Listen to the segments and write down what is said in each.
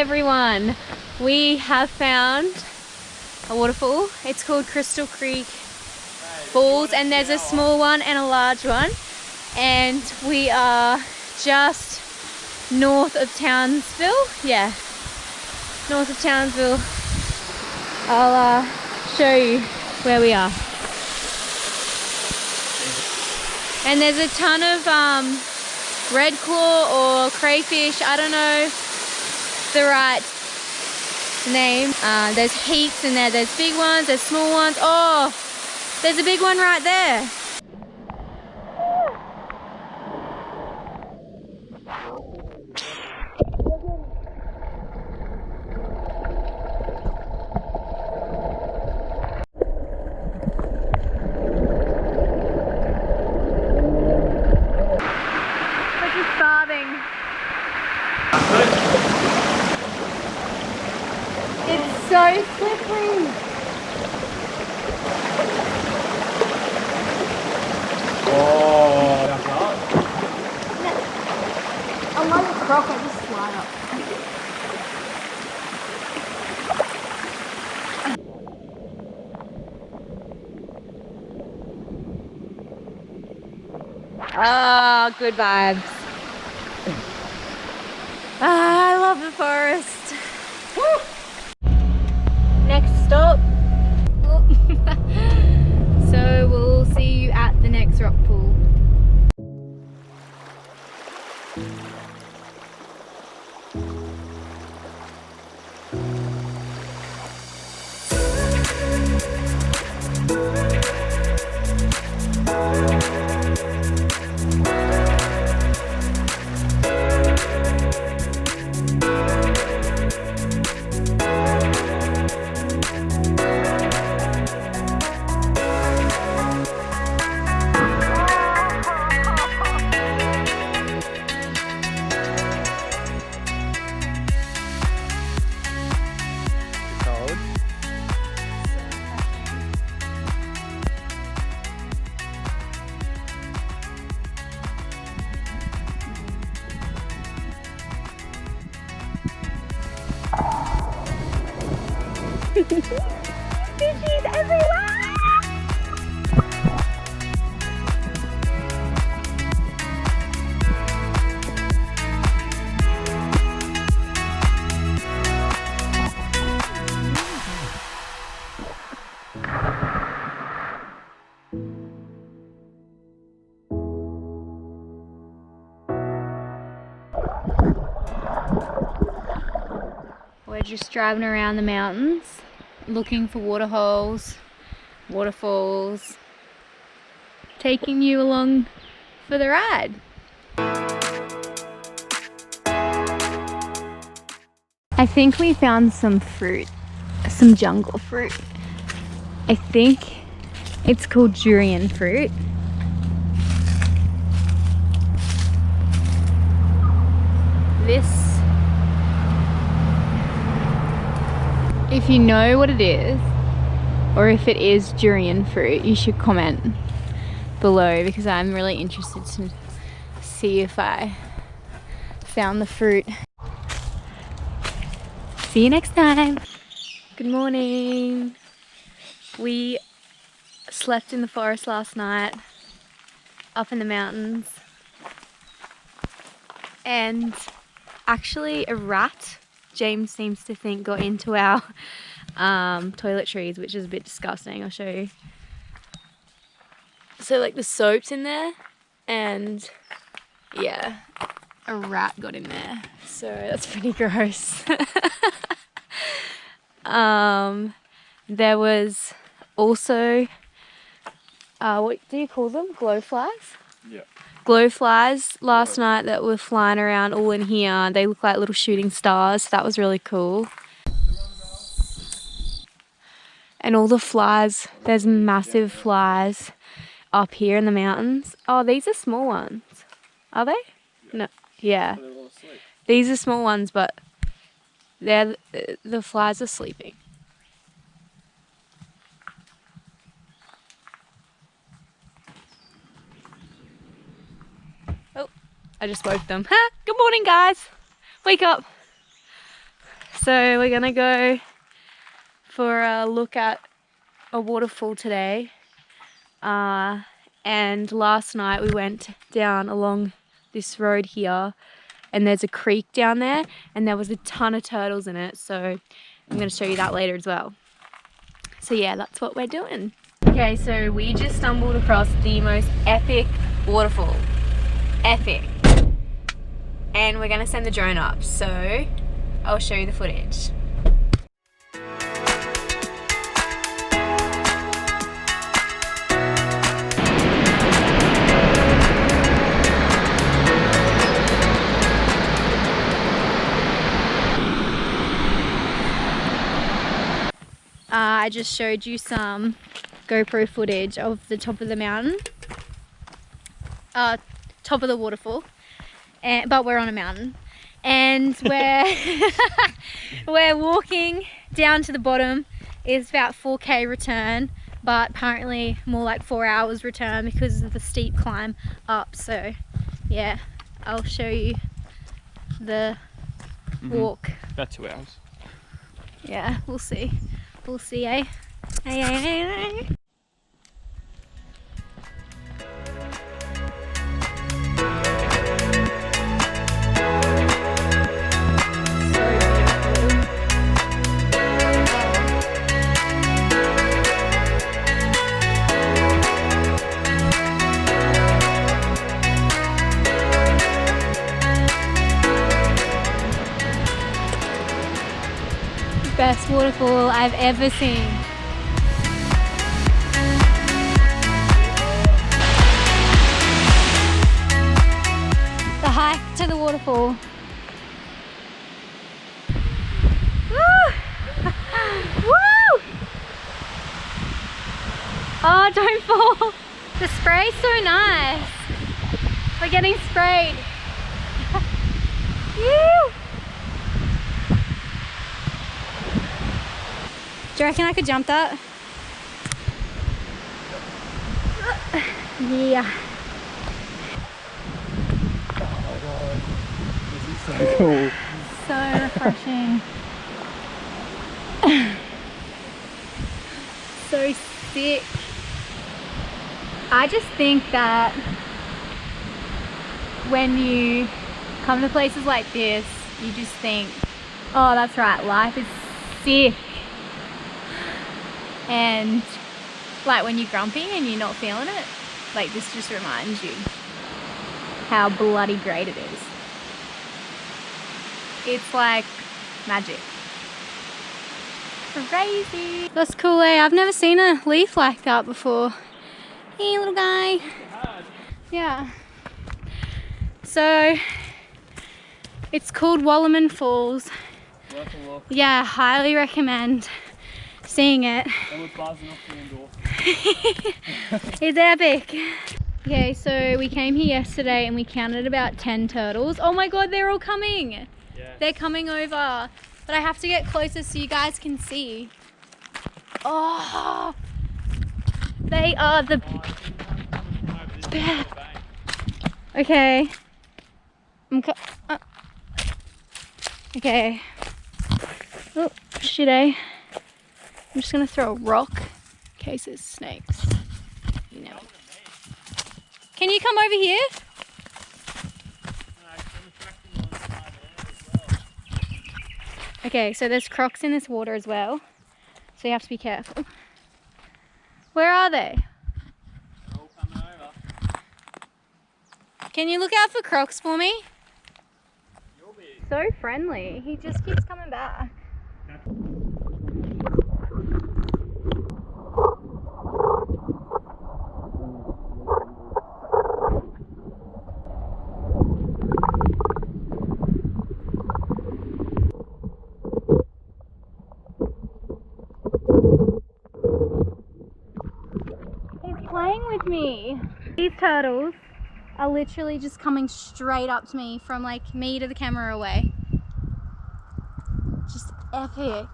everyone. We have found a waterfall. It's called Crystal Creek Falls, and there's a small one and a large one. And we are just north of Townsville. Yeah, north of Townsville. I'll show you where we are. And there's a ton of red claw or crayfish. I don't know the right name. There's heaps in there. There's big ones, there's small ones. Oh, there's a big one right there. It's so slippery. Oh, I'm like a croc, I just slide up. Oh, good vibes. I love the forest. Woo! Next stop. So we'll see you at the next rock pool. Fishies everywhere! We're just driving around the mountains, looking for waterholes, waterfalls, taking you along for the ride. I think we found some fruit, some jungle fruit. I think it's called durian fruit. This, if you know what it is, or if it is durian fruit, you should comment below, because I'm really interested to see if I found the fruit. See you next time. Good morning. We slept in the forest last night, up in the mountains, and actually a rat, James seems to think, got into our toiletries, which is a bit disgusting. I'll show you. So like the soap's in there, and yeah, a rat got in there, so that's pretty gross. There was also what do you call them, glowflies? Yeah, glowflies last night that were flying around all in here. They look like little shooting stars. That was really cool. And all the flies, there's massive flies up here in the mountains. Oh, these are small ones. Are they? No. Yeah. These are small ones, but the flies are sleeping. Oh, I just woke them. Good morning, guys. Wake up. So we're gonna go for a look at a waterfall today. And last night we went down along this road here, and there's a creek down there, and there was a ton of turtles in it. So I'm gonna show you that later as well. So yeah, that's what we're doing. Okay, so we just stumbled across the most epic waterfall. Epic. And we're gonna send the drone up, so I'll show you the footage. I just showed you some GoPro footage of the top of the mountain, top of the waterfall, but we're on a mountain, and we're walking down to the bottom. It's about 4K return, but apparently more like 4 hours return because of the steep climb up. So yeah, I'll show you the walk. About 2 hours. Yeah, we'll see. We'll see, eh? Hey, hey, hey, hey. Best waterfall I've ever seen. The hike to the waterfall. Woo! Woo! Oh, don't fall. The spray's so nice. We're getting sprayed. Woo! Do you reckon I could jump that? Yeah. This is so cool. So refreshing. So sick. I just think that when you come to places like this, you just think, oh, that's right, life is sick. And like when you're grumpy and you're not feeling it, like this just reminds you how bloody great it is. It's like magic. Crazy. That's cool, eh? I've never seen a leaf like that before. Hey, little guy. Yeah. So it's called Wallaman Falls. Worth a look. Yeah, highly recommend seeing it. It was fast enough to endure. It's epic. Okay, so we came here yesterday and we counted about 10 turtles. Oh my god, they're all coming. Yeah. They're coming over. But I have to get closer so you guys can see. Oh, they are the best. Okay. Okay. Oh, shit, eh? I'm just gonna throw a rock in case there's snakes. You know. Can you come over here? Okay, so there's crocs in this water as well, so you have to be careful. Where are they? They're all coming over. Can you look out for crocs for me? You'll be. So friendly. He just keeps coming back. Playing with me. These turtles are literally just coming straight up to me from like me to the camera away. Just epic.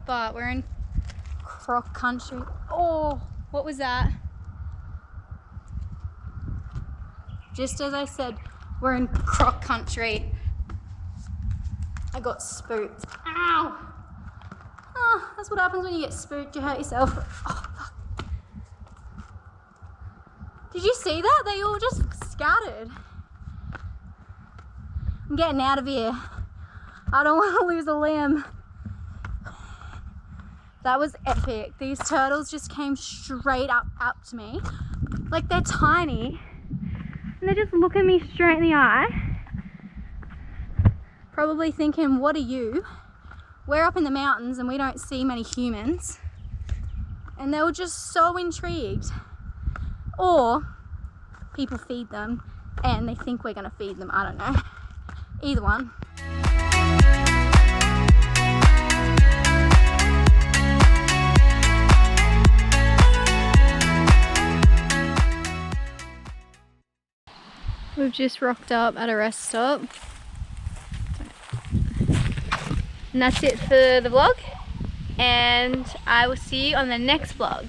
But we're in croc country. Oh, what was that? Just as I said, we're in croc country. I got spooked. Ow! Oh, that's what happens when you get spooked. You hurt yourself. Oh, fuck. Did you see that? They all just scattered. I'm getting out of here. I don't want to lose a limb. That was epic. These turtles just came straight up to me. Like, they're tiny. And they're just looking me straight in the eye. Probably thinking, what are you? We're up in the mountains and we don't see many humans. And they were just so intrigued. Or people feed them and they think we're gonna feed them. I don't know. Either one. We've just rocked up at a rest stop. And that's it for the vlog. And I will see you on the next vlog.